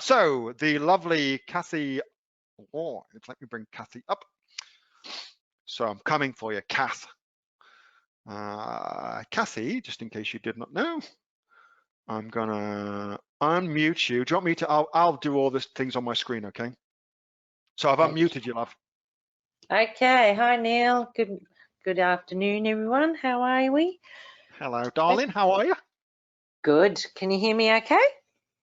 Right, so the lovely Kathy, let me bring Kathy up. So I'm coming for you, Kath. Kathy, just in case you did not know, I'm gonna unmute you. Do you want me to, I'll do all these things on my screen, okay? So I've unmuted you, love. Okay, hi Neil. Good afternoon, everyone. How are we? Hello, darling. How are you? Good. Can you hear me okay?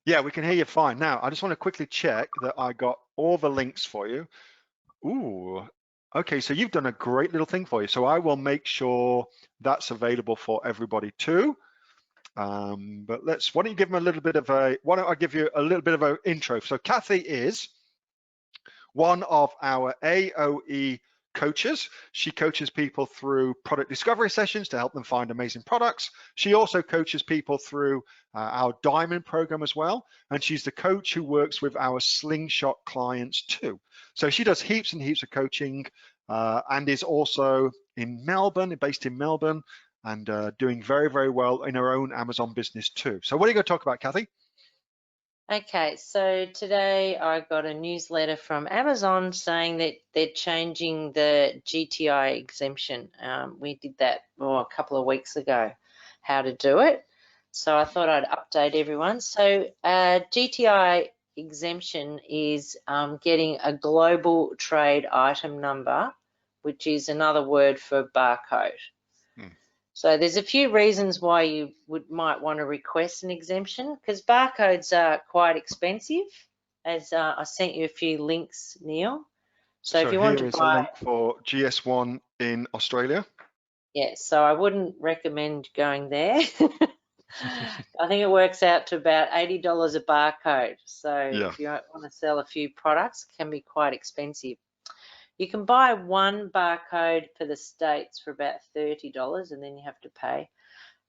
Yeah, we can hear you fine. Now, I just want to quickly check that I got all the links for you. Ooh, okay, so you've done a great little thing for you. So I will make sure that's available for everybody too. But why don't you give them a little bit of why don't I give you a little bit of an intro? So Kathy is one of our AOE coaches. She coaches people through product discovery sessions to help them find amazing products. She also coaches people through our Diamond program as well. And she's the coach who works with our Slingshot clients too. So she does heaps and heaps of coaching and is also in Melbourne, based in Melbourne, and doing very, very well in her own Amazon business too. So what are you going to talk about, Kathy? Okay, so today I got a newsletter from Amazon saying that they're changing the GTI exemption. We did that a couple of weeks ago, how to do it. So I thought I'd update everyone. So GTI exemption is getting a global trade item number, which is another word for barcode. So there's a few reasons why you might want to request an exemption, because barcodes are quite expensive, as I sent you a few links, Neil. So if you want to buy, here is a link for GS1 in Australia. Yeah, so I wouldn't recommend going there. I think it works out to about $80 a barcode. So if you want to sell a few products, it can be quite expensive. You can buy one barcode for the States for about $30 and then you have to pay.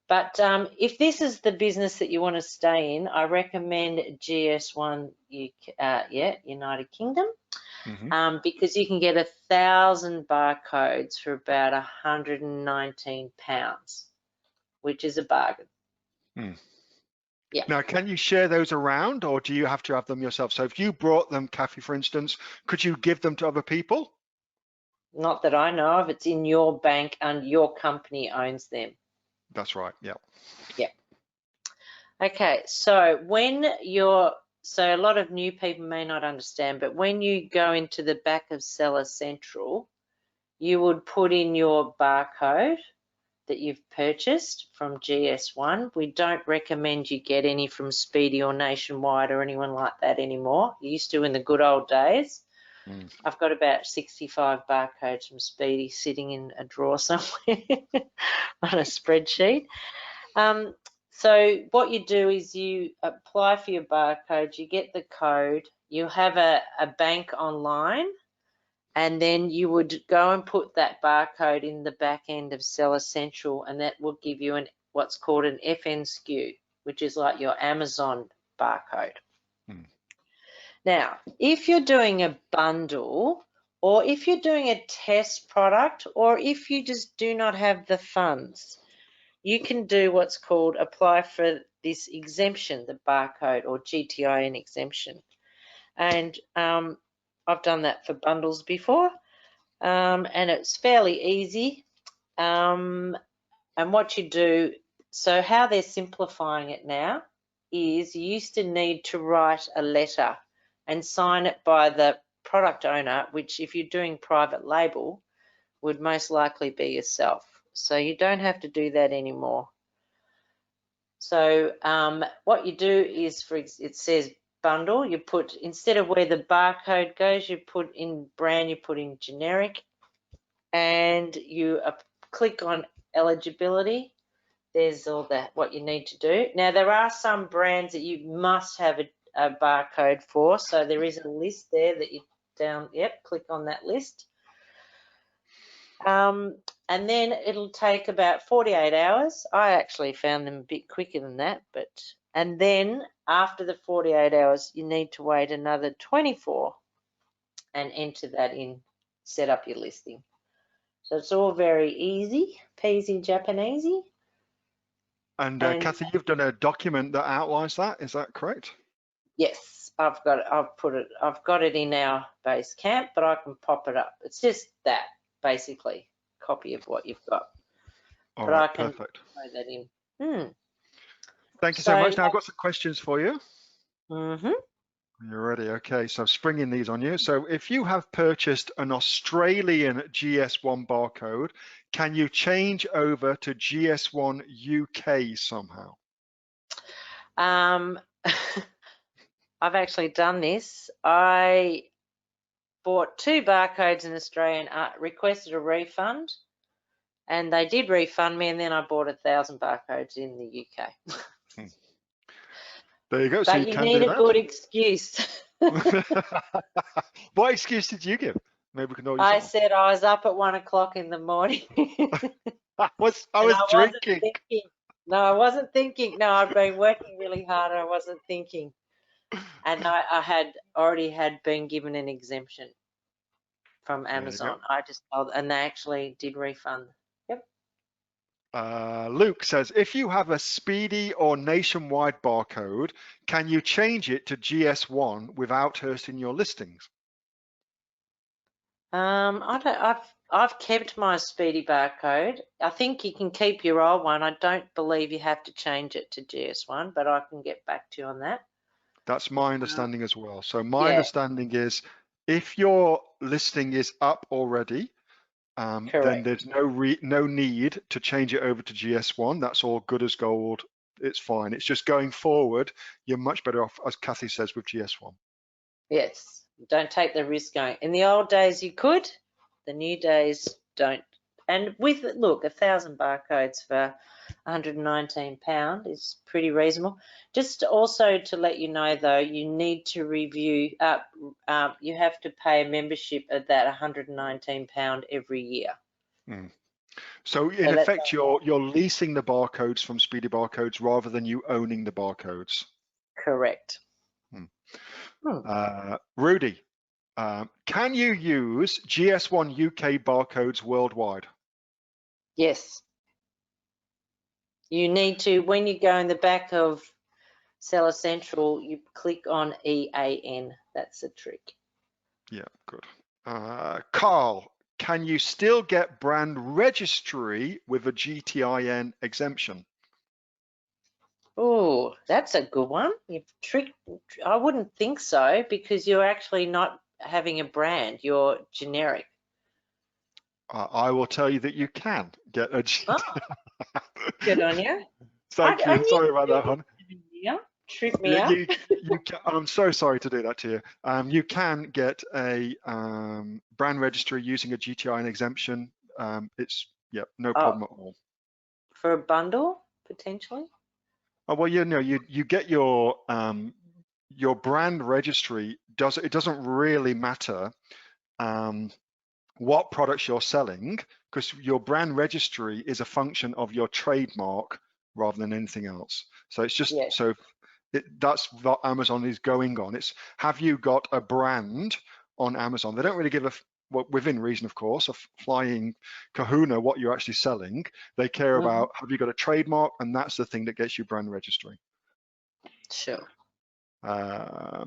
But if this is the business that you want to stay in, I recommend GS1, United Kingdom, because you can get 1,000 barcodes for about £119, which is a bargain. Yeah. Now, can you share those around, or do you have to have them yourself? So if you brought them, Kathy, for instance, could you give them to other people? Not that I know of. It's in your bank and your company owns them. That's right. Yeah. Yeah. Okay. So so a lot of new people may not understand, but when you go into the back of Seller Central, you would put in your barcode that you've purchased from GS1. We don't recommend you get any from Speedy or Nationwide or anyone like that anymore. You used to in the good old days. I've got about 65 barcodes from Speedy sitting in a drawer somewhere on a spreadsheet. So what you do is you apply for your barcode, you get the code, you have a bank online, and then you would go and put that barcode in the back end of Seller Central, and that will give you what's called an FN SKU, which is like your Amazon barcode. Now, if you're doing a bundle, or if you're doing a test product, or if you just do not have the funds, you can do what's called apply for this exemption, the barcode or GTIN exemption. And I've done that for bundles before, and it's fairly easy. And what you do, so how they're simplifying it now is you used to need to write a letter and sign it by the product owner, which if you're doing private label, would most likely be yourself. So you don't have to do that anymore. So what you do is, it says bundle, you put, instead of where the barcode goes, you put in brand, you put in generic, and you click on eligibility. There's all that, what you need to do. Now, there are some brands that you must have a barcode for, so there is a list there that you click on that list. And then it'll take about 48 hours. I actually found them a bit quicker than that, and then after the 48 hours, you need to wait another 24 and enter that in, set up your listing. So it's all very easy, peasy Japanesey. And Kathy, you've done a document that outlines that, is that correct? Yes, I've got it in our base camp, but I can pop it up. It's just that, basically, copy of what you've got. All But right, I can perfect. throw that in. Thank you so much. Now I've got some questions for you. Mm-hmm. You're ready. Okay, so I'm springing these on you. So if you have purchased an Australian GS1 barcode, can you change over to GS1 UK somehow? I've actually done this. I bought 2 barcodes in Australia and requested a refund, and they did refund me, and then I bought 1,000 barcodes in the UK. There you go. So But you you can need do a good excuse. that. What excuse did you give? Maybe we can know I yourself. said I was up at 1 o'clock in the morning. I was And I wasn't drinking. thinking. No, I wasn't thinking. No, I'd been working really hard. I wasn't thinking. And I had already been given an exemption from Amazon. I just told, and they actually did refund. Yep. Luke says, if you have a Speedy or Nationwide barcode, can you change it to GS1 without hurting your listings? I've kept my Speedy barcode. I think you can keep your old one. I don't believe you have to change it to GS1, but I can get back to you on that. That's my understanding as well. So my Yeah, understanding is if your listing is up already, then correct. there's no need to change it over to GS1. That's all good as gold. It's fine. It's just going forward, you're much better off, as Kathy says, with GS1. Yes, don't take the risk going. In the old days you could, the new days don't. And with, look, 1,000 barcodes for £119 is pretty reasonable. Just also to let you know though, you need to review, you have to pay a membership of that £119 every year. So in effect, you're leasing the barcodes from Speedy Barcodes rather than you owning the barcodes. Correct. Rudy, can you use GS1 UK barcodes worldwide? Yes. You need to, when you go in the back of Seller Central, you click on EAN. That's the trick. Yeah, good. Carl, can you still get brand registry with a GTIN exemption? Oh, that's a good one. I wouldn't think so because you're actually not having a brand. You're generic. I will tell you that you can get a GTIN. Oh, good on you. Thank you. Sorry about that, hon. Trip me up. I'm so sorry to do that to you. You can get a brand registry using a GTIN exemption. It's no problem at all. For a bundle, potentially? Oh, well, you get your brand registry. It doesn't really matter what products you're selling, because your brand registry is a function of your trademark rather than anything else. So it's just that's what Amazon is going on. It's, have you got a brand on Amazon? They don't really give within reason, of course, a flying kahuna what you're actually selling. They care about, have you got a trademark? And that's the thing that gets you brand registry. Sure. But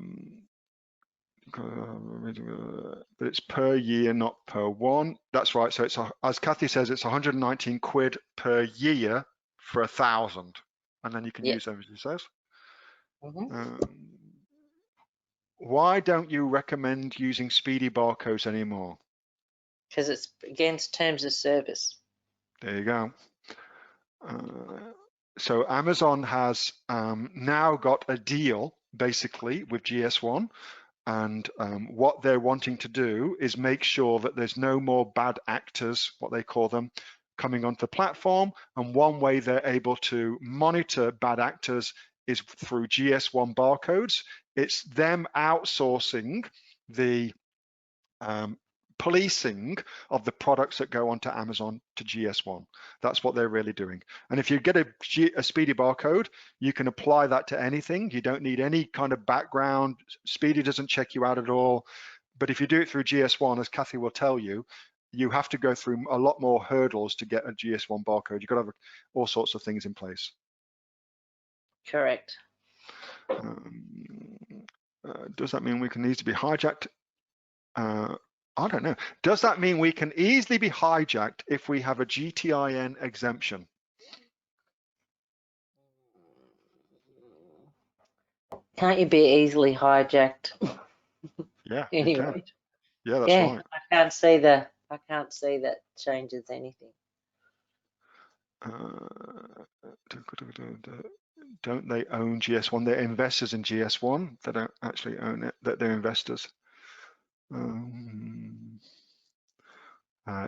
it's per year, not per one. That's right. So it's, as Kathy says, it's 119 quid per year for 1,000, and then you can use them, as she says. Why don't you recommend using Speedy Barcodes anymore? Because it's against terms of service. There you go. So Amazon has now got a deal basically with GS1, and what they're wanting to do is make sure that there's no more bad actors, what they call them, coming onto the platform. And one way they're able to monitor bad actors is through GS1 barcodes. It's them outsourcing the policing of the products that go onto Amazon to GS1. That's what they're really doing. And if you get a Speedy barcode, you can apply that to anything. You don't need any kind of background. Speedy doesn't check you out at all. But if you do it through GS1, as Kathy will tell you, you have to go through a lot more hurdles to get a GS1 barcode. You've got to have all sorts of things in place. Correct. Does that mean we can easily be hijacked? I don't know. Does that mean we can easily be hijacked if we have a GTIN exemption? Can't you be easily hijacked? Yeah, Anyway. you can. Yeah, that's Yeah, right. I can't see that changes anything. Don't they own GS1? They're investors in GS1. They don't actually own it. That they're investors.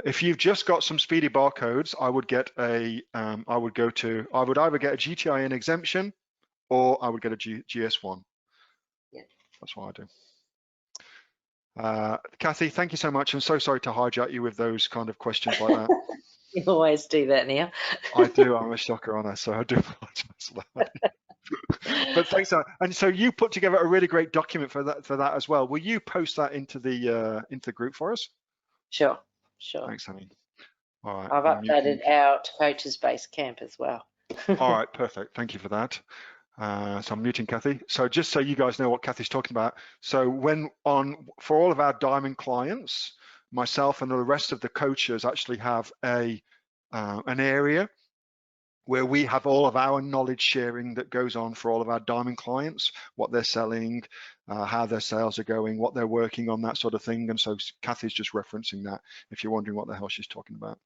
If you've just got some speedy barcodes, I would get a. I would either get a GTIN exemption, or I would get a GS1. Yeah. That's what I do. Kathy, thank you so much. I'm so sorry to hijack you with those kind of questions like that. You always do that now. I do. I'm a shocker on that, so I do apologize for that. But thanks. And so you put together a really great document for that as well. Will you post that into the group for us? Sure. Thanks, honey. All right. I've updated our Coaches Base Camp as well. All right, perfect. Thank you for that. So I'm muting Kathy. So just so you guys know what Kathy's talking about. So for all of our diamond clients, myself and the rest of the coaches actually have an area where we have all of our knowledge sharing that goes on for all of our diamond clients, what they're selling, how their sales are going, what they're working on, that sort of thing. And so Kathy's just referencing that if you're wondering what the hell she's talking about.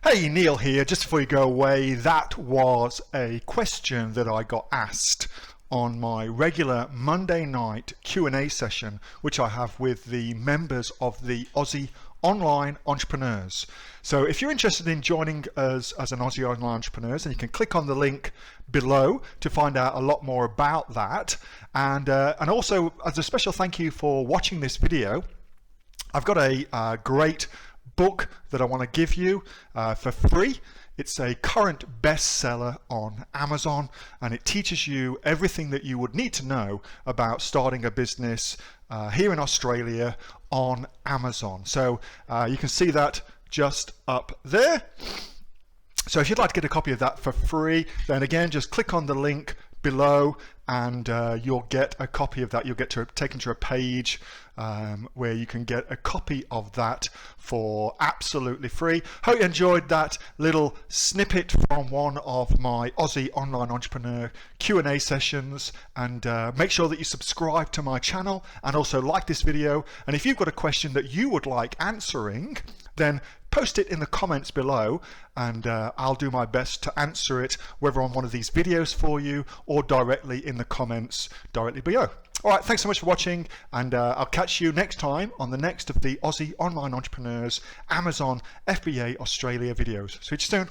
Hey, Neil here. Just before you go away, that was a question that I got asked on my regular Monday night Q&A session, which I have with the members of the Aussie Online Entrepreneurs. So if you're interested in joining us as an Aussie Online Entrepreneurs, then you can click on the link below to find out a lot more about that. And also, as a special thank you for watching this video, I've got a great book that I want to give you for free. It's a current bestseller on Amazon, and it teaches you everything that you would need to know about starting a business here in Australia on Amazon. So you can see that just up there. So if you'd like to get a copy of that for free, then again, just click on the link below and you'll get a copy of that. You'll get taken to a page where you can get a copy of that for absolutely free. Hope you enjoyed that little snippet from one of my Aussie Online Entrepreneur Q&A sessions, and make sure that you subscribe to my channel and also like this video. And if you've got a question that you would like answering, then post it in the comments below, and I'll do my best to answer it, whether on one of these videos for you or directly in the comments directly below. All right, thanks so much for watching, and I'll catch you next time on the next of the Aussie Online Entrepreneurs Amazon FBA Australia videos. See you soon.